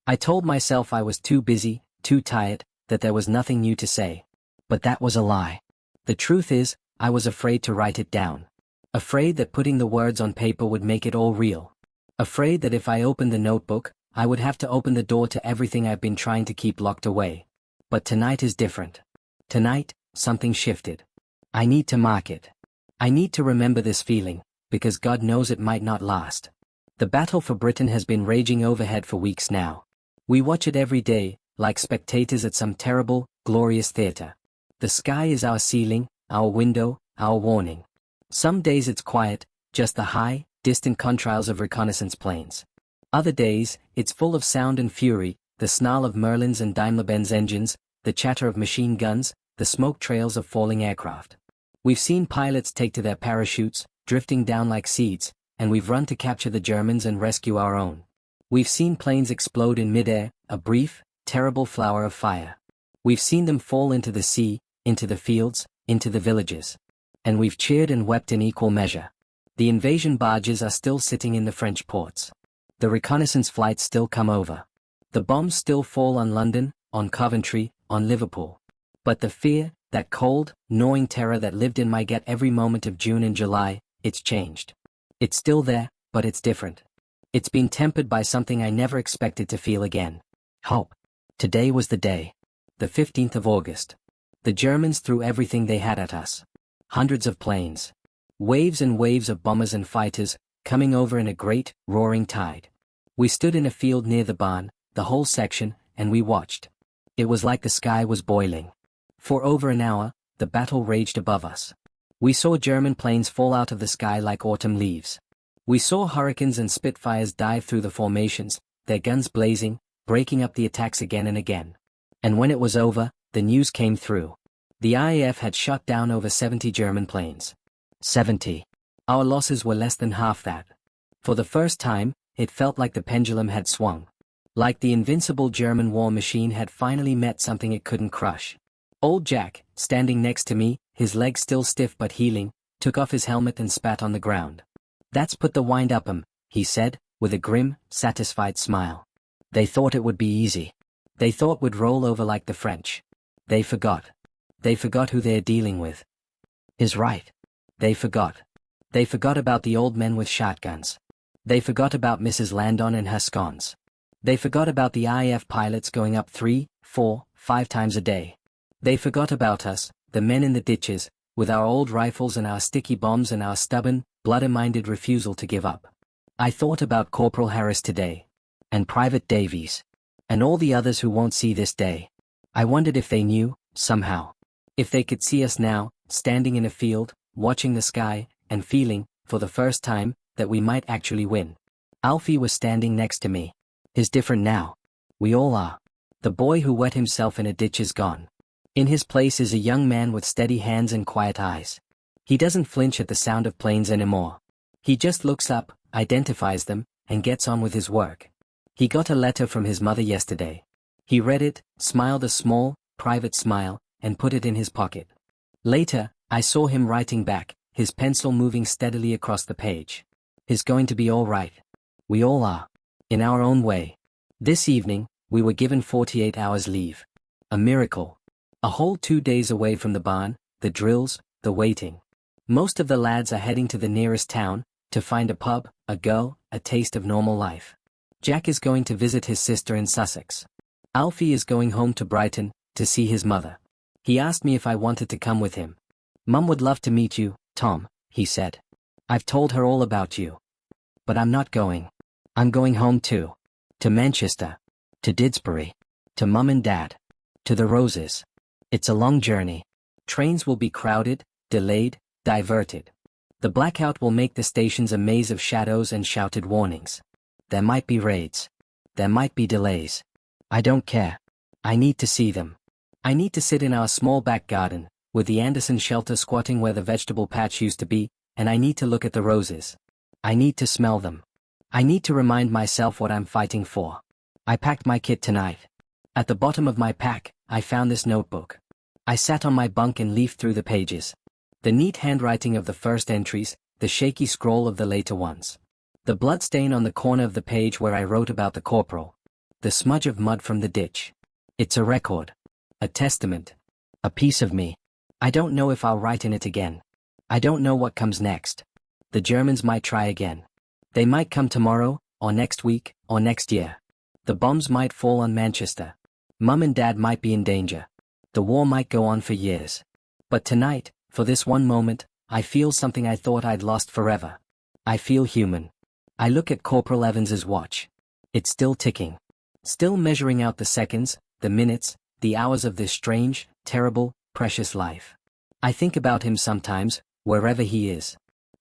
I told myself I was too busy, too tired, that there was nothing new to say. But that was a lie. The truth is, I was afraid to write it down. Afraid that putting the words on paper would make it all real. Afraid that if I opened the notebook, I would have to open the door to everything I've been trying to keep locked away. But tonight is different. Tonight, something shifted. I need to mark it. I need to remember this feeling, because God knows it might not last. The battle for Britain has been raging overhead for weeks now. We watch it every day, like spectators at some terrible, glorious theater. The sky is our ceiling, our window, our warning. Some days it's quiet, just the high, distant contrails of reconnaissance planes. Other days, it's full of sound and fury, the snarl of Merlin's and Daimler-Benz engines, the chatter of machine guns, the smoke trails of falling aircraft. We've seen pilots take to their parachutes, drifting down like seeds, and we've run to capture the Germans and rescue our own. We've seen planes explode in midair, a brief, terrible flower of fire. We've seen them fall into the sea, into the fields, into the villages. And we've cheered and wept in equal measure. The invasion barges are still sitting in the French ports. The reconnaissance flights still come over. The bombs still fall on London, on Coventry, on Liverpool. But the fear, that cold, gnawing terror that lived in my gut every moment of June and July, it's changed. It's still there, but it's different. It's been tempered by something I never expected to feel again. Hope. Today was the day. The 15th of August. The Germans threw everything they had at us. Hundreds of planes. Waves and waves of bombers and fighters, coming over in a great, roaring tide. We stood in a field near the barn, the whole section, and we watched. It was like the sky was boiling. For over an hour, the battle raged above us. We saw German planes fall out of the sky like autumn leaves. We saw Hurricanes and Spitfires dive through the formations, their guns blazing, breaking up the attacks again and again. And when it was over, the news came through. The RAF had shot down over 70 German planes. 70. Our losses were less than half that. For the first time, it felt like the pendulum had swung. Like the invincible German war machine had finally met something it couldn't crush. Old Jack, standing next to me, his legs still stiff but healing, took off his helmet and spat on the ground. "That's put the wind up 'em," he said, with a grim, satisfied smile. "They thought it would be easy. They thought we'd roll over like the French. They forgot. They forgot who they're dealing with." He's right. They forgot. They forgot about the old men with shotguns. They forgot about Mrs. Landon and her scones. They forgot about the RAF pilots going up 3, 4, 5 times a day. They forgot about us, the men in the ditches, with our old rifles and our sticky bombs and our stubborn, bloody-minded refusal to give up. I thought about Corporal Harris today. And Private Davies. And all the others who won't see this day. I wondered if they knew, somehow. If they could see us now, standing in a field, watching the sky, and feeling, for the first time, that we might actually win. Alfie was standing next to me. He's different now. We all are. The boy who wet himself in a ditch is gone. In his place is a young man with steady hands and quiet eyes. He doesn't flinch at the sound of planes anymore. He just looks up, identifies them, and gets on with his work. He got a letter from his mother yesterday. He read it, smiled a small, private smile, and put it in his pocket. Later, I saw him writing back, his pencil moving steadily across the page. He's going to be all right. We all are. In our own way. This evening, we were given 48 hours leave. A miracle. A whole 2 days away from the barn, the drills, the waiting. Most of the lads are heading to the nearest town, to find a pub, a girl, a taste of normal life. Jack is going to visit his sister in Sussex. Alfie is going home to Brighton, to see his mother. He asked me if I wanted to come with him. "Mum would love to meet you, Tom," he said. "I've told her all about you. But I'm not going. I'm going home too. To Manchester. To Didsbury. To Mum and Dad. To the Roses. It's a long journey. Trains will be crowded, delayed, diverted. The blackout will make the stations a maze of shadows and shouted warnings. There might be raids. There might be delays. I don't care. I need to see them. I need to sit in our small back garden, with the Anderson shelter squatting where the vegetable patch used to be, and I need to look at the roses. I need to smell them. I need to remind myself what I'm fighting for. I packed my kit tonight. At the bottom of my pack, I found this notebook. I sat on my bunk and leafed through the pages. The neat handwriting of the first entries, the shaky scroll of the later ones. The bloodstain on the corner of the page where I wrote about the corporal. The smudge of mud from the ditch. It's a record. A testament. A piece of me. I don't know if I'll write in it again. I don't know what comes next. The Germans might try again. They might come tomorrow, or next week, or next year. The bombs might fall on Manchester. Mum and Dad might be in danger. The war might go on for years. But tonight, for this one moment, I feel something I thought I'd lost forever. I feel human. I look at Corporal Evans's watch. It's still ticking. Still measuring out the seconds, the minutes, the hours of this strange, terrible, precious life. I think about him sometimes, wherever he is.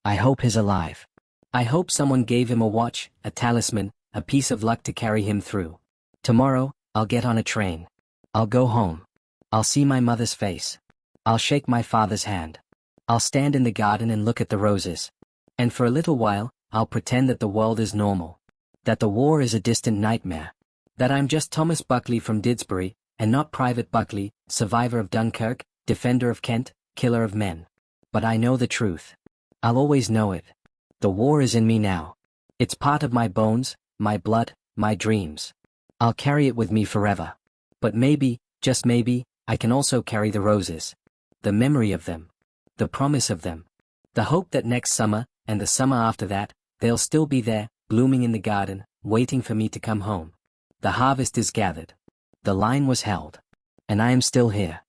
I hope he's alive. I hope someone gave him a watch, a talisman, a piece of luck to carry him through. Tomorrow, I'll get on a train. I'll go home. I'll see my mother's face. I'll shake my father's hand. I'll stand in the garden and look at the roses. And for a little while, I'll pretend that the world is normal. That the war is a distant nightmare. That I'm just Thomas Buckley from Didsbury, and not Private Buckley, survivor of Dunkirk, defender of Kent, killer of men. But I know the truth. I'll always know it. The war is in me now. It's part of my bones, my blood, my dreams. I'll carry it with me forever. But maybe, just maybe, I can also carry the roses. The memory of them. The promise of them. The hope that next summer, and the summer after that, they'll still be there, blooming in the garden, waiting for me to come home. The harvest is gathered. The line was held. And I am still here.